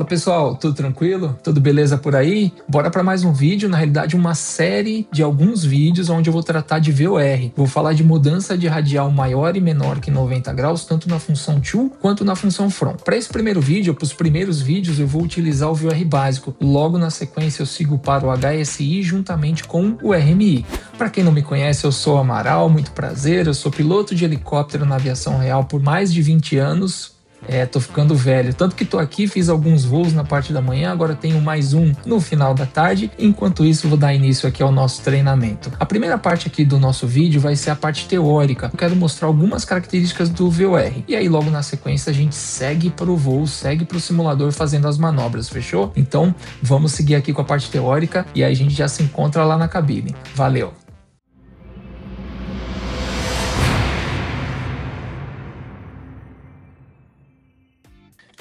Fala pessoal, tudo tranquilo? Tudo beleza por aí? Bora para mais um vídeo, na realidade uma série de alguns vídeos onde eu vou tratar de VOR. Vou falar de mudança de radial maior e menor que 90 graus, tanto na função to quanto na função from. Para esse primeiro vídeo, para os primeiros vídeos, eu vou utilizar o VOR básico. Logo na sequência eu sigo para o HSI juntamente com o RMI. Para quem não me conhece, eu sou Amaral, muito prazer, eu sou piloto de helicóptero na aviação real por mais de 20 anos. Tô ficando velho, tanto que tô aqui, fiz alguns voos na parte da manhã, agora tenho mais um no final da tarde. Enquanto isso, vou dar início aqui ao nosso treinamento. A primeira parte aqui do nosso vídeo vai ser a parte teórica. Eu quero mostrar algumas características do VOR. E aí, logo na sequência, a gente segue para o voo, segue para o simulador fazendo as manobras, fechou? Então, vamos seguir aqui com a parte teórica e aí a gente já se encontra lá na cabine. Valeu!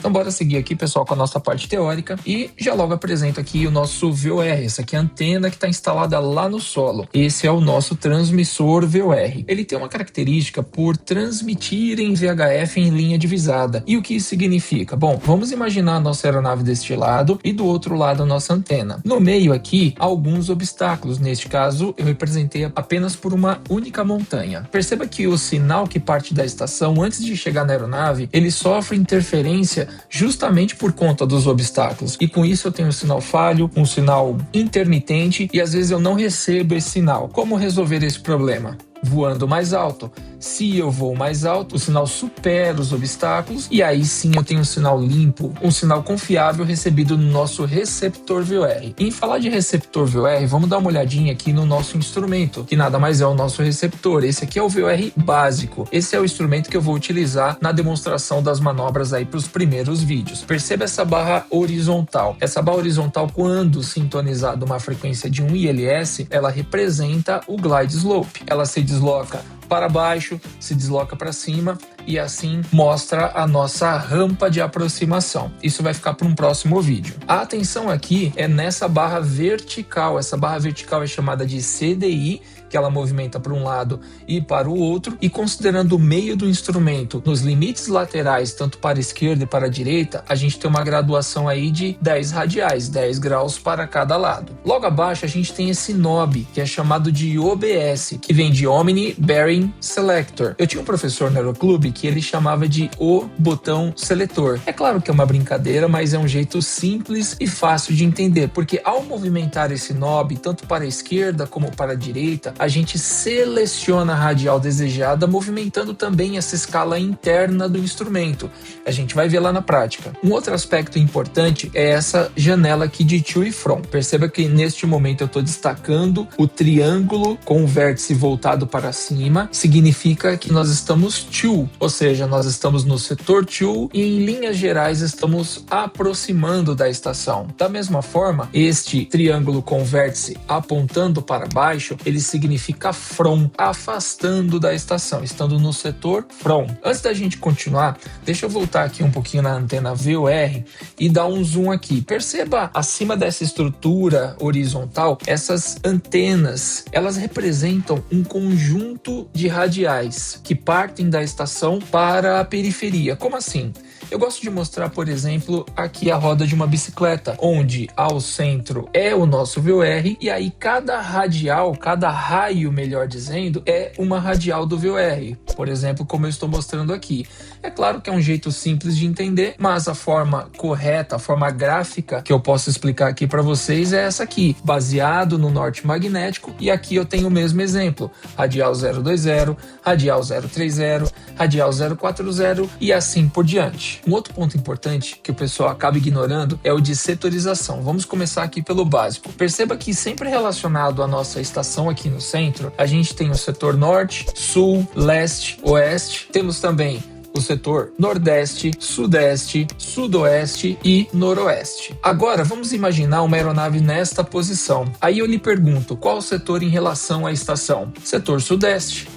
Então bora seguir aqui, pessoal, com a nossa parte teórica e já logo apresento aqui o nosso VOR. Essa aqui é a antena que está instalada lá no solo. Esse é o nosso transmissor VOR. Ele tem uma característica por transmitir em VHF em linha divisada. E o que isso significa? Bom, vamos imaginar a nossa aeronave deste lado e do outro lado a nossa antena. No meio aqui, alguns obstáculos. Neste caso, eu representei apenas por uma única montanha. Perceba que o sinal que parte da estação, antes de chegar na aeronave, ele sofre interferência justamente por conta dos obstáculos. E com isso eu tenho um sinal falho, um sinal intermitente e às vezes eu não recebo esse sinal. Como resolver esse problema? Voando mais alto. Se eu vou mais alto, o sinal supera os obstáculos e aí sim eu tenho um sinal limpo, um sinal confiável recebido no nosso receptor VOR. Em falar de receptor VOR, vamos dar uma olhadinha aqui no nosso instrumento, que nada mais é o nosso receptor. Esse aqui é o VOR básico. Esse é o instrumento que eu vou utilizar na demonstração das manobras aí para os primeiros vídeos. Perceba essa barra horizontal. Essa barra horizontal, quando sintonizada uma frequência de 1 ILS, ela representa o glide slope. Ela se desloca para baixo, se desloca para cima e assim mostra a nossa rampa de aproximação. Isso vai ficar para um próximo vídeo. A atenção aqui é nessa barra vertical. Essa barra vertical é chamada de CDI, que ela movimenta para um lado e para o outro, e considerando o meio do instrumento nos limites laterais, tanto para a esquerda e para a direita, a gente tem uma graduação aí de 10 radiais, 10 graus para cada lado. Logo abaixo a gente tem esse knob, que é chamado de OBS, que vem de Omni Bearing Selector. Eu tinha um professor no aeroclube que ele chamava de o botão seletor. É claro que é uma brincadeira, mas é um jeito simples e fácil de entender, porque ao movimentar esse knob, tanto para a esquerda como para a direita, a gente seleciona a radial desejada, movimentando também essa escala interna do instrumento. A gente vai ver lá na prática. Um outro aspecto importante é essa janela aqui de to e from. Perceba que neste momento eu estou destacando o triângulo com o vértice voltado para cima. Significa que nós estamos to, ou seja, nós estamos no setor to e em linhas gerais estamos aproximando da estação. Da mesma forma, este triângulo com o vértice apontando para baixo, ele significa from, afastando da estação, estando no setor from. Antes da gente continuar, deixa eu voltar aqui um pouquinho na antena VOR e dar um zoom aqui. Perceba acima dessa estrutura horizontal, essas antenas, elas representam um conjunto de radiais que partem da estação para a periferia. Como assim? Eu gosto de mostrar, por exemplo, aqui a roda de uma bicicleta, onde ao centro é o nosso VOR e aí cada radial, cada raio, melhor dizendo, é uma radial do VOR. Por exemplo, como eu estou mostrando aqui. É claro que é um jeito simples de entender, mas a forma correta, a forma gráfica que eu posso explicar aqui para vocês é essa aqui, baseado no norte magnético, e aqui eu tenho o mesmo exemplo, radial 020, radial 030, radial 040 e assim por diante. Um outro ponto importante que o pessoal acaba ignorando é o de setorização. Vamos começar aqui pelo básico. Perceba que sempre relacionado à nossa estação aqui no centro, a gente tem o setor norte, sul, leste, oeste. Temos também o setor nordeste, sudeste, sudoeste e noroeste. Agora vamos imaginar uma aeronave nesta posição. Aí eu lhe pergunto, qual o setor em relação à estação? Setor sudeste.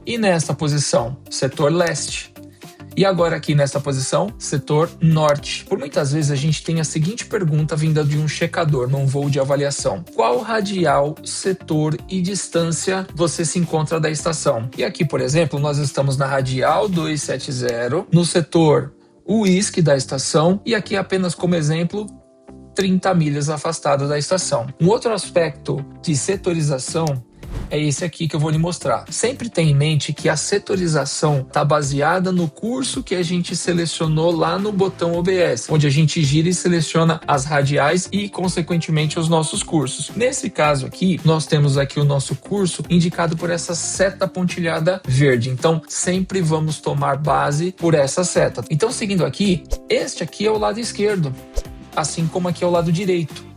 E nesta posição, setor leste. E agora aqui nessa posição, setor norte. Por muitas vezes a gente tem a seguinte pergunta vinda de um checador num voo de avaliação. Qual radial, setor e distância você se encontra da estação? E aqui, por exemplo, nós estamos na radial 270, no setor o ISC da estação e aqui apenas como exemplo 30 milhas afastado da estação. Um outro aspecto de setorização é esse aqui que eu vou lhe mostrar. Sempre tenha em mente que a setorização está baseada no curso que a gente selecionou lá no botão OBS, onde a gente gira e seleciona as radiais e, consequentemente, os nossos cursos. Nesse caso aqui, nós temos aqui o nosso curso indicado por essa seta pontilhada verde. Então, sempre vamos tomar base por essa seta. Então, seguindo aqui, este aqui é o lado esquerdo, assim como aqui é o lado direito.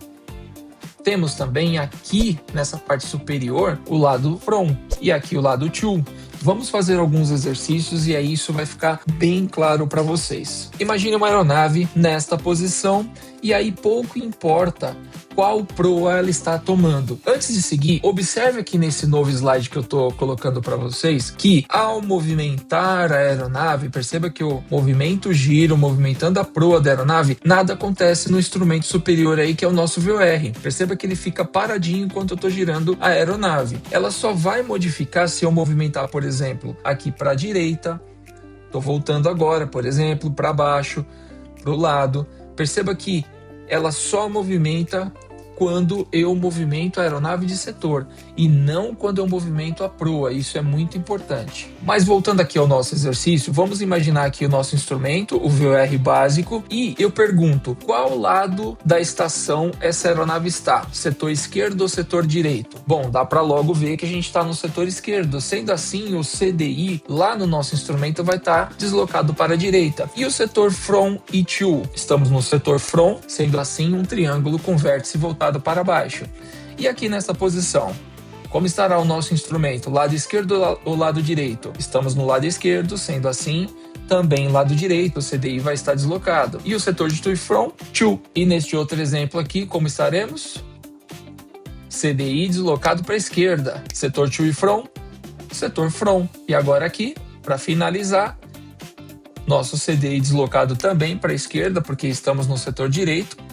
Temos também aqui nessa parte superior o lado from e aqui o lado to. Vamos fazer alguns exercícios e aí isso vai ficar bem claro para vocês. Imagine uma aeronave nesta posição e aí pouco importa qual proa ela está tomando. Antes de seguir, observe aqui nesse novo slide que eu estou colocando para vocês que ao movimentar a aeronave, perceba que o movimento gira, movimentando a proa da aeronave, nada acontece no instrumento superior aí que é o nosso VOR. Perceba que ele fica paradinho enquanto eu estou girando a aeronave. Ela só vai modificar se eu movimentar, por exemplo, aqui para a direita. Estou voltando agora, por exemplo, para baixo, para o lado. Perceba que ela só movimenta quando eu movimento a aeronave de setor e não quando eu movimento a proa. Isso é muito importante. Mas voltando aqui ao nosso exercício, vamos imaginar aqui o nosso instrumento, o VOR básico, e eu pergunto, qual lado da estação essa aeronave está? Setor esquerdo ou setor direito? Bom, dá para logo ver que a gente está no setor esquerdo. Sendo assim, o CDI lá no nosso instrumento vai estar deslocado para a direita. E o setor from e to? Estamos no setor from, sendo assim um triângulo com vértice voltado para baixo. E aqui nessa posição, como estará o nosso instrumento? Lado esquerdo ou lado direito? Estamos no lado esquerdo, sendo assim, também lado direito, o CDI vai estar deslocado. E o setor de to e from? To. E neste outro exemplo aqui, como estaremos? CDI deslocado para a esquerda. Setor to e from? Setor from. E agora aqui, para finalizar, nosso CDI deslocado também para a esquerda, porque estamos no setor direito.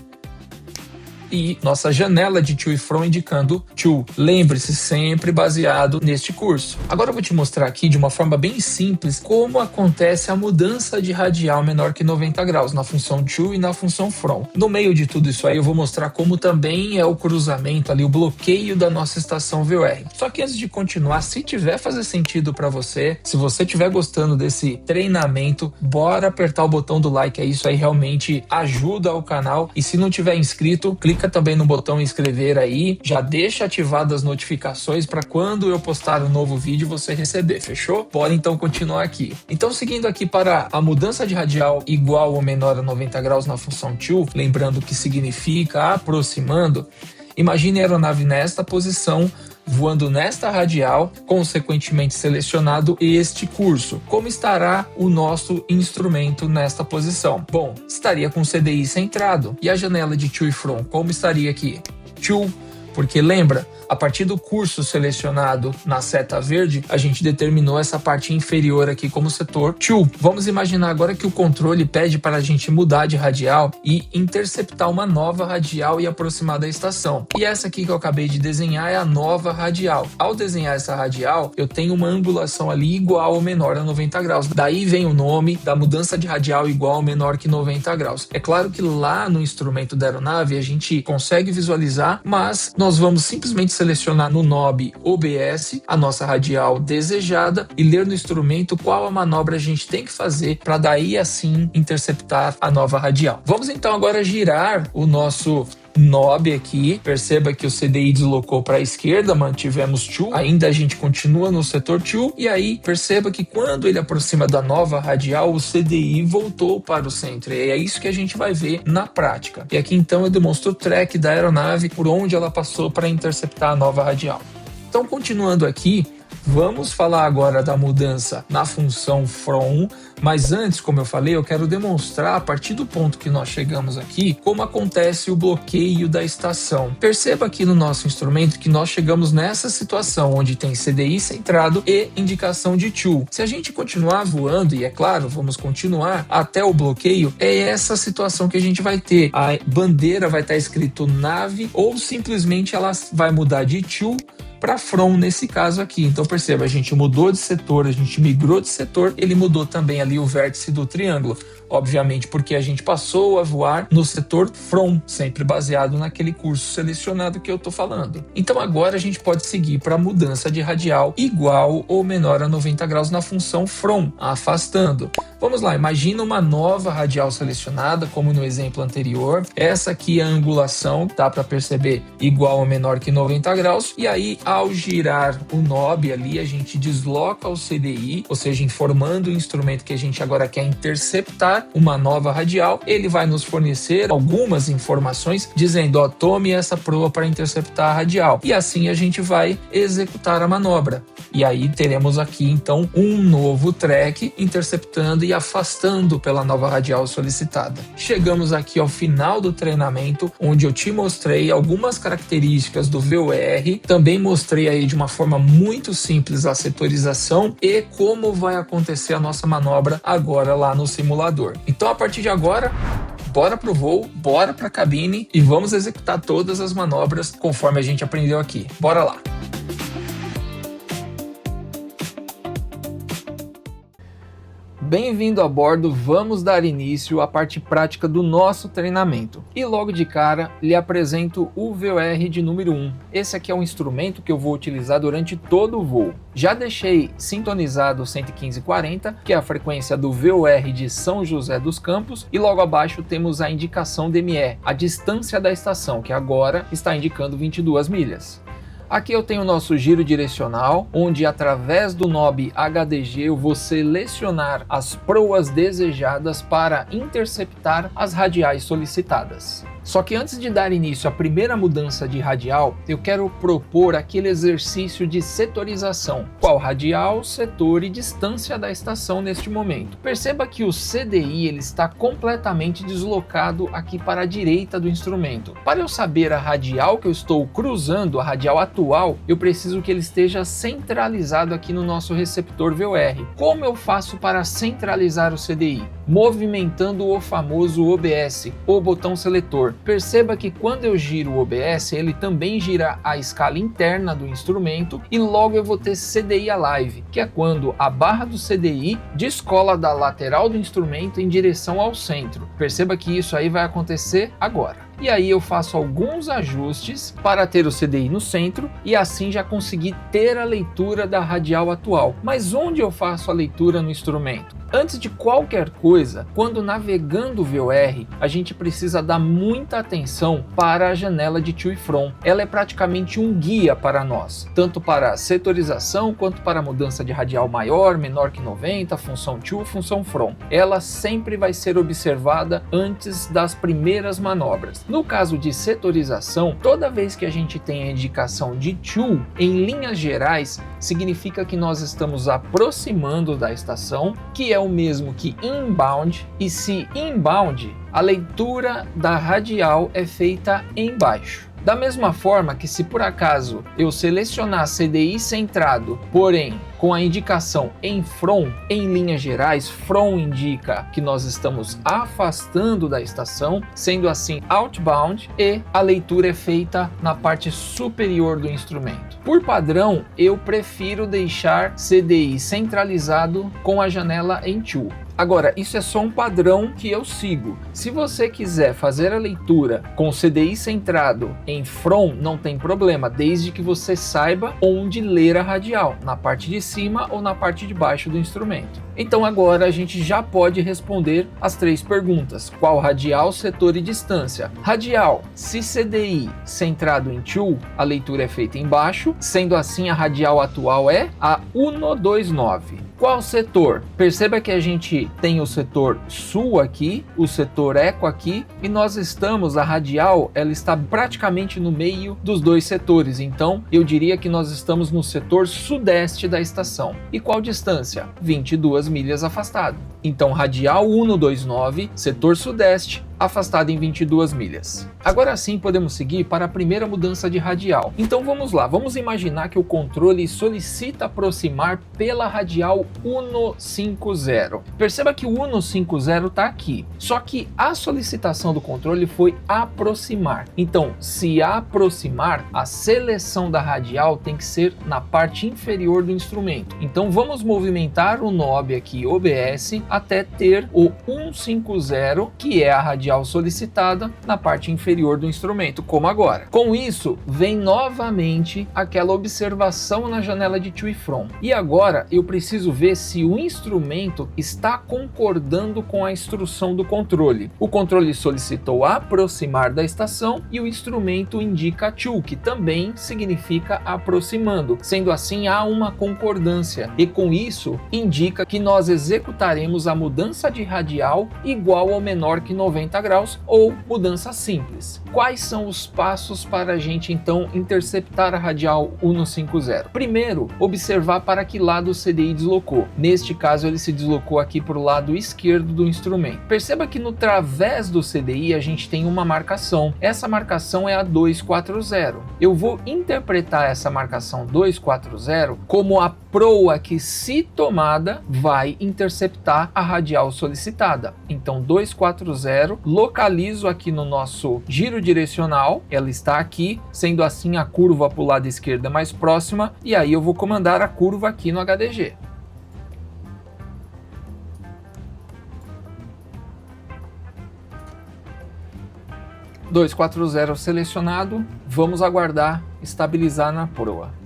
E nossa janela de to e from indicando to. Lembre-se, sempre baseado neste curso. Agora eu vou te mostrar aqui de uma forma bem simples como acontece a mudança de radial menor que 90 graus na função to e na função from. No meio de tudo isso aí eu vou mostrar como também é o cruzamento ali, o bloqueio da nossa estação VOR. Só que antes de continuar, se tiver fazer sentido para você, se você estiver gostando desse treinamento, bora apertar o botão do like, isso aí realmente ajuda o canal. E se não tiver inscrito, clica também no botão inscrever aí, já deixa ativadas as notificações para quando eu postar um novo vídeo você receber, fechou? Bora então continuar aqui. Então seguindo aqui para a mudança de radial igual ou menor a 90 graus na função to, lembrando que significa aproximando, imagine a aeronave nesta posição, voando nesta radial, consequentemente selecionado este curso. Como estará o nosso instrumento nesta posição? Bom, estaria com o CDI centrado. E a janela de to e from, como estaria aqui? To, porque lembra, a partir do curso selecionado na seta verde, a gente determinou essa parte inferior aqui como setor to. Vamos imaginar agora que o controle pede para a gente mudar de radial e interceptar uma nova radial e aproximar da estação. E essa aqui que eu acabei de desenhar é a nova radial. Ao desenhar essa radial, eu tenho uma angulação ali igual ou menor a 90 graus. Daí vem o nome da mudança de radial igual ou menor que 90 graus. É claro que lá no instrumento da aeronave a gente consegue visualizar, mas nós vamos simplesmente selecionar no knob OBS a nossa radial desejada e ler no instrumento qual a manobra a gente tem que fazer para daí assim interceptar a nova radial. Vamos então agora girar o nosso knob aqui, perceba que o CDI deslocou para a esquerda, mantivemos to, ainda a gente continua no setor to, e aí perceba que quando ele aproxima da nova radial, o CDI voltou para o centro, e é isso que a gente vai ver na prática. E aqui então eu demonstro o track da aeronave por onde ela passou para interceptar a nova radial. Então continuando aqui, vamos falar agora da mudança na função from, mas antes, como eu falei, eu quero demonstrar a partir do ponto que nós chegamos aqui, como acontece o bloqueio da estação. Perceba aqui no nosso instrumento que nós chegamos nessa situação, onde tem CDI centrado e indicação de to. Se a gente continuar voando, e é claro, vamos continuar até o bloqueio, é essa situação que a gente vai ter. A bandeira vai estar escrito nave ou simplesmente ela vai mudar de to para from nesse caso aqui. Então perceba, a gente mudou de setor, a gente migrou de setor, ele mudou também ali o vértice do triângulo. Obviamente porque a gente passou a voar no setor from, sempre baseado naquele curso selecionado que eu estou falando. Então agora a gente pode seguir para a mudança de radial igual ou menor a 90 graus na função from, afastando. Vamos lá, imagina uma nova radial selecionada, como no exemplo anterior. Essa aqui é a angulação, dá para perceber, igual ou menor que 90 graus. E aí, ao girar o knob ali, a gente desloca o CDI, ou seja, informando o instrumento que a gente agora quer interceptar uma nova radial. Ele vai nos fornecer algumas informações, dizendo, ó, tome essa proa para interceptar a radial. E assim a gente vai executar a manobra. E aí teremos aqui, então, um novo track interceptando e afastando pela nova radial solicitada. Chegamos aqui ao final do treinamento, onde eu te mostrei algumas características do VOR, também mostrei aí de uma forma muito simples a setorização e como vai acontecer a nossa manobra agora lá no simulador. Então, a partir de agora, bora pro voo, bora pra cabine e vamos executar todas as manobras conforme a gente aprendeu aqui. Bora lá! Bem-vindo a bordo, vamos dar início à parte prática do nosso treinamento. E logo de cara, lhe apresento o VOR de número 1. Esse aqui é um instrumento que eu vou utilizar durante todo o voo. Já deixei sintonizado o 11540, que é a frequência do VOR de São José dos Campos, e logo abaixo temos a indicação DME, a distância da estação, que agora está indicando 22 milhas. Aqui eu tenho o nosso giro direcional, onde através do knob HDG eu vou selecionar as proas desejadas para interceptar as radiais solicitadas. Só que antes de dar início à primeira mudança de radial, eu quero propor aquele exercício de setorização. Qual radial, setor e distância da estação neste momento. Perceba que o CDI ele está completamente deslocado aqui para a direita do instrumento. Para eu saber a radial que eu estou cruzando, a radial atual, eu preciso que ele esteja centralizado aqui no nosso receptor VOR. Como eu faço para centralizar o CDI? Movimentando o famoso OBS, o botão seletor. Perceba que quando eu giro o OBS, ele também gira a escala interna do instrumento e logo eu vou ter CDI Alive, que é quando a barra do CDI descola da lateral do instrumento em direção ao centro. Perceba que isso aí vai acontecer agora. E aí eu faço alguns ajustes para ter o CDI no centro e assim já conseguir ter a leitura da radial atual. Mas onde eu faço a leitura no instrumento? Antes de qualquer coisa, quando navegando o VOR, a gente precisa dar muita atenção para a janela de to e from. Ela é praticamente um guia para nós, tanto para a setorização quanto para a mudança de radial maior, menor que 90, função to, função from. Ela sempre vai ser observada antes das primeiras manobras. No caso de setorização, toda vez que a gente tem a indicação de to, em linhas gerais, significa que nós estamos aproximando da estação, que é o mesmo que inbound, e se inbound, a leitura da radial é feita embaixo. Da mesma forma que se por acaso eu selecionar CDI centrado, porém com a indicação em from, em linhas gerais, from indica que nós estamos afastando da estação, sendo assim outbound, e a leitura é feita na parte superior do instrumento. Por padrão, eu prefiro deixar CDI centralizado com a janela em to. Agora, isso é só um padrão que eu sigo. Se você quiser fazer a leitura com o CDI centrado em from, não tem problema, desde que você saiba onde ler a radial, na parte de cima ou na parte de baixo do instrumento. Então agora a gente já pode responder as 3 perguntas. Qual radial, setor e distância? Radial, se CDI centrado em to, a leitura é feita embaixo, sendo assim a radial atual é a 129. Qual setor? Perceba que a gente tem o setor sul aqui, o setor eco aqui, e nós estamos, a radial, ela está praticamente no meio dos 2 setores, então eu diria que nós estamos no setor sudeste da estação. E qual distância? 22 milhas afastado. Então radial 129, setor sudeste, afastada em 22 milhas. Agora sim podemos seguir para a primeira mudança de radial. Então vamos lá, vamos imaginar que o controle solicita aproximar pela radial 150. Perceba que o 150 está aqui, só que a solicitação do controle foi aproximar. Então, se aproximar, a seleção da radial tem que ser na parte inferior do instrumento. Então vamos movimentar o knob aqui OBS até ter o 150, que é a radial solicitada, na parte inferior do instrumento, como agora. Com isso, vem novamente aquela observação na janela de to e from. E agora eu preciso ver se o instrumento está concordando com a instrução do controle. O controle solicitou aproximar da estação e o instrumento indica to, que também significa aproximando. Sendo assim, há uma concordância e com isso indica que nós executaremos a mudança de radial igual ou menor que 90 graus ou mudança simples. Quais são os passos para a gente então interceptar a radial 150? Primeiro, observar para que lado o CDI deslocou. Neste caso ele se deslocou aqui para o lado esquerdo do instrumento. Perceba que no través do CDI a gente tem uma marcação. Essa marcação é a 240. Eu vou interpretar essa marcação 240 como a proa que, se tomada, vai interceptar a radial solicitada. Então 240, localizo aqui no nosso giro direcional, ela está aqui, sendo assim a curva para o lado esquerdo é mais próxima, e aí eu vou comandar a curva aqui no HDG. (240) 240 selecionado, vamos aguardar estabilizar na proa.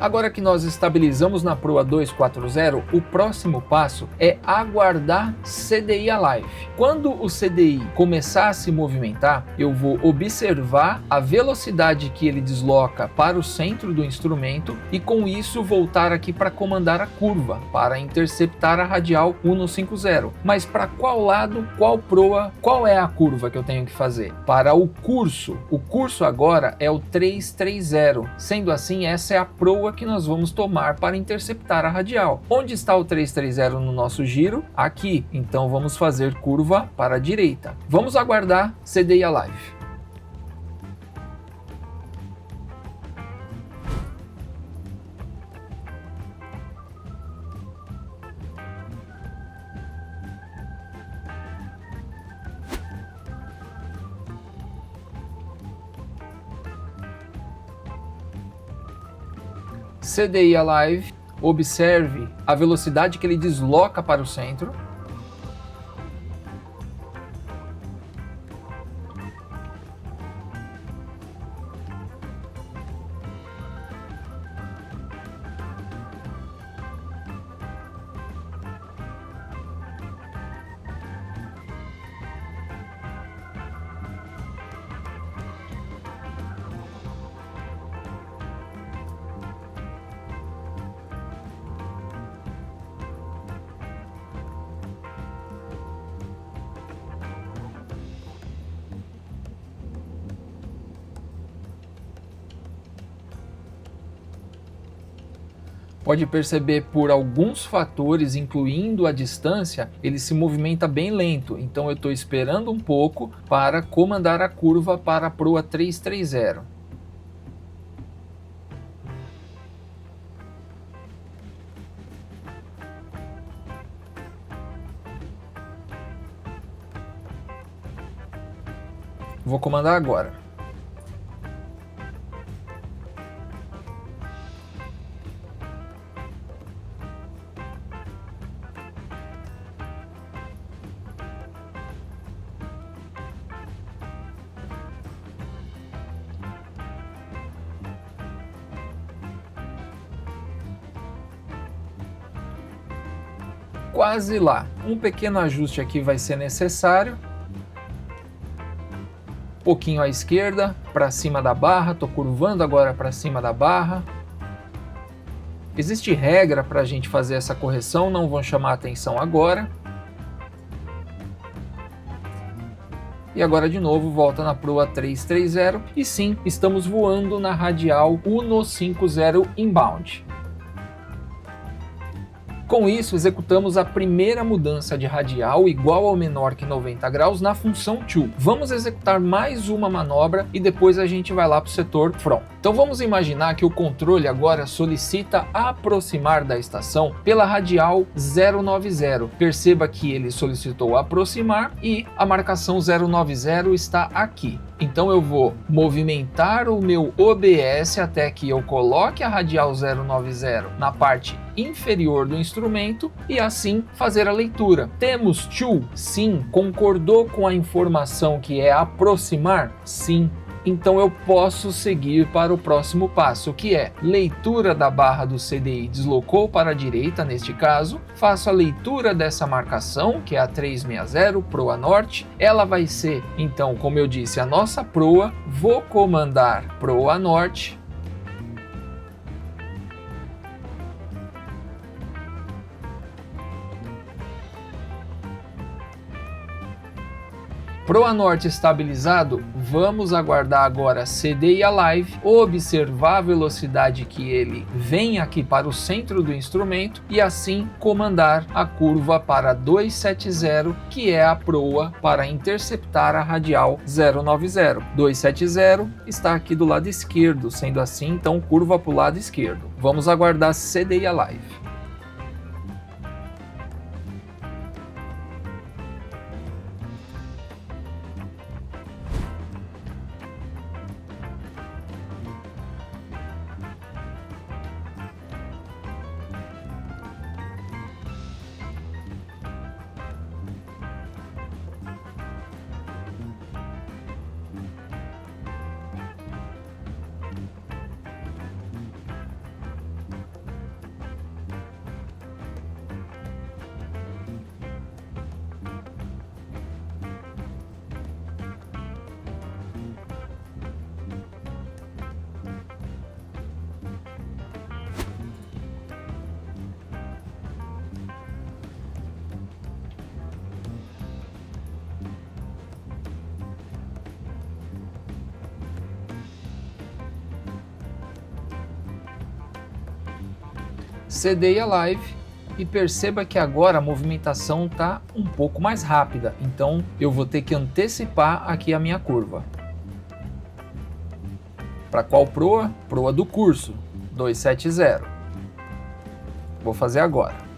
Agora que nós estabilizamos na proa 240, o próximo passo é aguardar CDI Alive. Quando o CDI começar a se movimentar, eu vou observar a velocidade que ele desloca para o centro do instrumento e com isso voltar aqui para comandar a curva, para interceptar a radial 150. Mas para qual lado, qual proa, qual é a curva que eu tenho que fazer? Para o curso. O curso agora é o 330. Sendo assim, essa é a proa que nós vamos tomar para interceptar a radial. Onde está o 330 no nosso giro? Aqui. Então vamos fazer curva para a direita. Vamos aguardar CDI Alive. CDI Alive, observe a velocidade que ele desloca para o centro. Pode perceber por alguns fatores, incluindo a distância, ele se movimenta bem lento. Então eu estou esperando um pouco para comandar a curva para a proa 330. Vou comandar agora. Quase lá. Um pequeno ajuste aqui vai ser necessário. Pouquinho à esquerda, para cima da barra. Estou curvando agora para cima da barra. Existe regra para a gente fazer essa correção, não vou chamar a atenção agora. E agora de novo volta na proa 330 e sim, estamos voando na radial 150 inbound. Com isso, executamos a primeira mudança de radial igual ou menor que 90 graus na função to. Vamos executar mais uma manobra e depois a gente vai lá para o setor from. Então vamos imaginar que o controle agora solicita aproximar da estação pela radial 090. Perceba que ele solicitou aproximar e a marcação 090 está aqui. Então eu vou movimentar o meu OBS até que eu coloque a radial 090 na parte inferior do instrumento e assim fazer a leitura. Temos to? Sim. Concordou com a informação que é aproximar? Sim. Então eu posso seguir para o próximo passo, que é leitura da barra do CDI, deslocou para a direita neste caso, faço a leitura dessa marcação, que é a 360, proa norte, ela vai ser, então, como eu disse, a nossa proa, vou comandar proa norte, proa norte estabilizado, vamos aguardar agora CDI Alive, observar a velocidade que ele vem aqui para o centro do instrumento e assim comandar a curva para 270, que é a proa para interceptar a radial 090. 270 está aqui do lado esquerdo, sendo assim, então curva para o lado esquerdo. Vamos aguardar CDI Alive. CDI Alive e perceba que agora a movimentação está um pouco mais rápida, então eu vou ter que antecipar aqui a minha curva. Para qual proa? Proa do curso, 270. Vou fazer agora.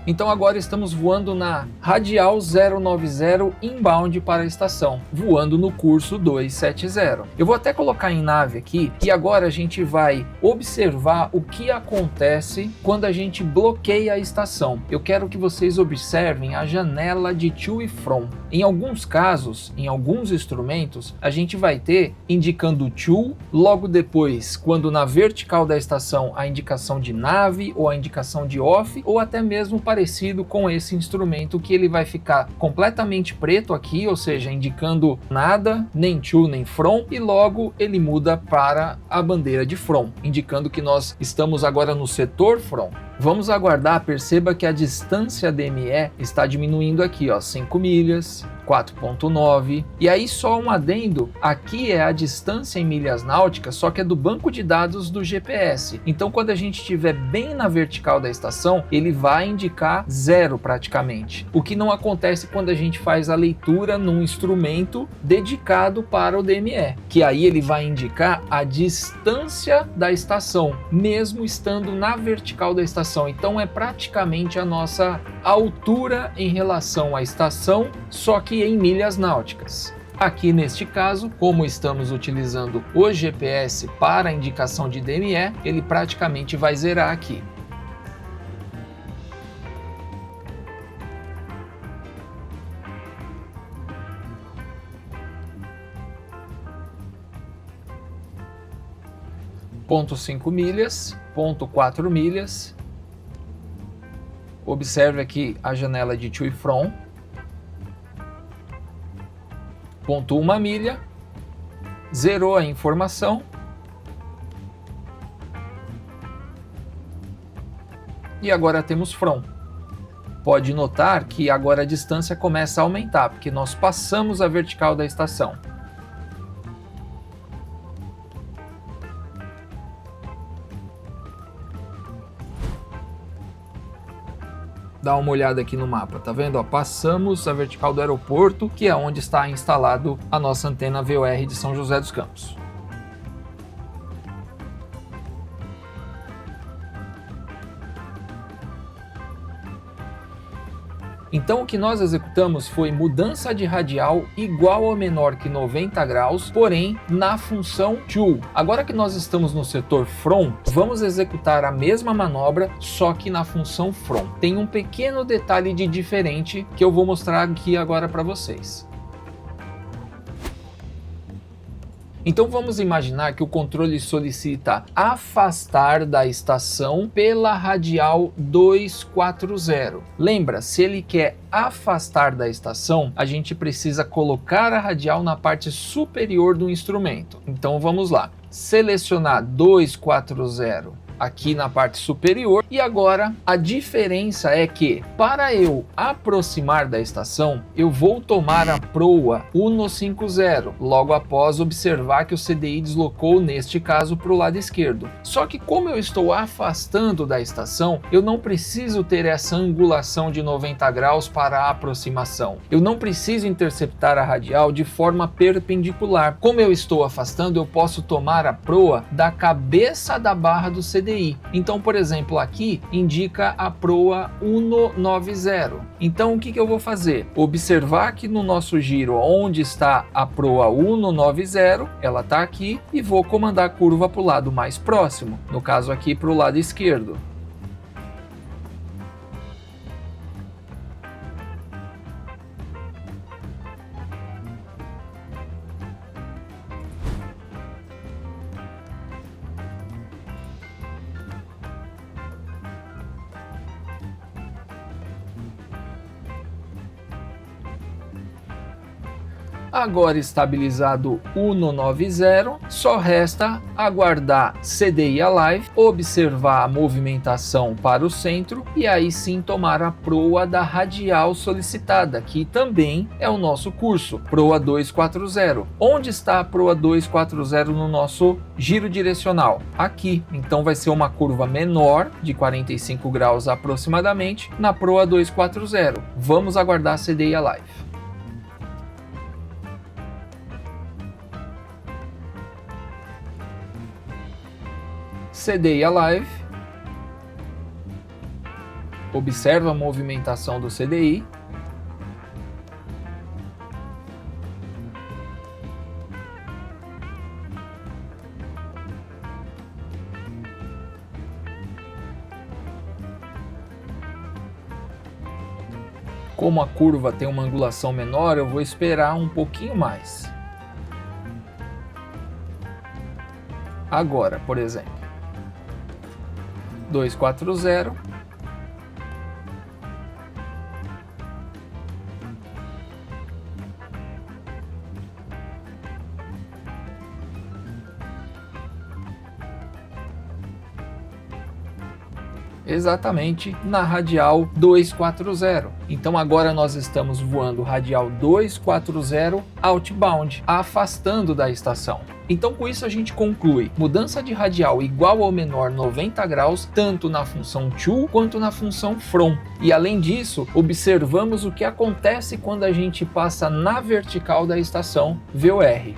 Então agora estamos voando na radial 090 inbound para a estação, voando no curso 270. Eu vou até colocar em nave aqui e agora a gente vai observar o que acontece quando a gente bloqueia a estação. Eu quero que vocês observem a janela de to e from. Em alguns casos, em alguns instrumentos, a gente vai ter indicando to, logo depois, quando na vertical da estação, a indicação de nave ou a indicação de off, ou até mesmo parecido com esse instrumento que ele vai ficar completamente preto aqui, ou seja, indicando nada, nem to nem from, e logo ele muda para a bandeira de from, indicando que nós estamos agora no setor from. Vamos aguardar, perceba que a distância DME está diminuindo aqui, ó, 5 milhas, 4.9, e aí só um adendo, aqui é a distância em milhas náuticas, só que é do banco de dados do GPS, então quando a gente estiver bem na vertical da estação, ele vai indicar 0 praticamente, o que não acontece quando a gente faz a leitura num instrumento dedicado para o DME, que aí ele vai indicar a distância da estação, mesmo estando na vertical da estação, então é praticamente a nossa altura em relação à estação, só que em milhas náuticas. Aqui neste caso, como estamos utilizando o GPS para a indicação de DME, ele praticamente vai zerar aqui. 0,5 milhas, 0,4 milhas. Observe aqui a janela de to e from. 0,1 milha. Zerou a informação. E agora temos from. Pode notar que agora a distância começa a aumentar, porque nós passamos a vertical da estação. Dá uma olhada aqui no mapa, tá vendo? Ó, passamos a vertical do aeroporto, que é onde está instalado a nossa antena VOR de São José dos Campos. Então o que nós executamos foi mudança de radial igual ou menor que 90 graus, porém na função to. Agora que nós estamos no setor from, vamos executar a mesma manobra, só que na função from. Tem um pequeno detalhe de diferente que eu vou mostrar aqui agora para vocês. Então vamos imaginar que o controle solicita afastar da estação pela radial 240. Lembra, se ele quer afastar da estação, a gente precisa colocar a radial na parte superior do instrumento. Então vamos lá, selecionar 240 aqui na parte superior, e agora a diferença é que para eu aproximar da estação eu vou tomar a proa 150 logo após observar que o CDI deslocou neste caso para o lado esquerdo. Só que como eu estou afastando da estação, eu não preciso ter essa angulação de 90 graus para a aproximação. Eu não preciso interceptar a radial de forma perpendicular. Como eu estou afastando, eu posso tomar a proa da cabeça da barra do CDI. Então, por exemplo, aqui indica a proa 190. Então, o que eu vou fazer? Observar que no nosso giro, onde está a proa 190, ela está aqui, e vou comandar a curva para o lado mais próximo, no caso aqui para o lado esquerdo. Agora estabilizado 190, só resta aguardar CDI Alive, observar a movimentação para o centro e aí sim tomar a proa da radial solicitada, que também é o nosso curso, proa 240. Onde está a proa 240 no nosso giro direcional? Aqui, então vai ser uma curva menor, de 45 graus aproximadamente, na proa 240. Vamos aguardar CDI Alive. CDI Alive, observa a movimentação do CDI, como a curva tem uma angulação menor, eu vou esperar um pouquinho mais. Agora, por exemplo, 240, exatamente na radial 240. Então agora nós estamos voando radial 240 outbound, afastando da estação. Então com isso a gente conclui mudança de radial igual ou menor 90 graus, tanto na função to quanto na função from. E além disso, observamos o que acontece quando a gente passa na vertical da estação VOR.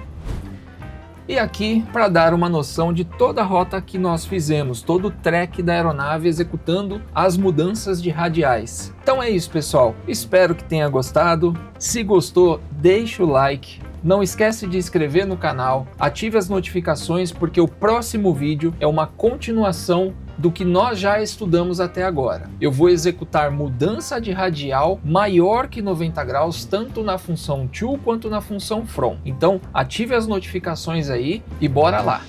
E aqui, para dar uma noção de toda a rota que nós fizemos, todo o track da aeronave executando as mudanças de radiais. Então é isso, pessoal. Espero que tenha gostado. Se gostou, deixa o like. Não esquece de inscrever no canal, ative as notificações porque o próximo vídeo é uma continuação do que nós já estudamos até agora. Eu vou executar mudança de radial maior que 90 graus, tanto na função to quanto na função from. Então, ative as notificações aí e bora lá!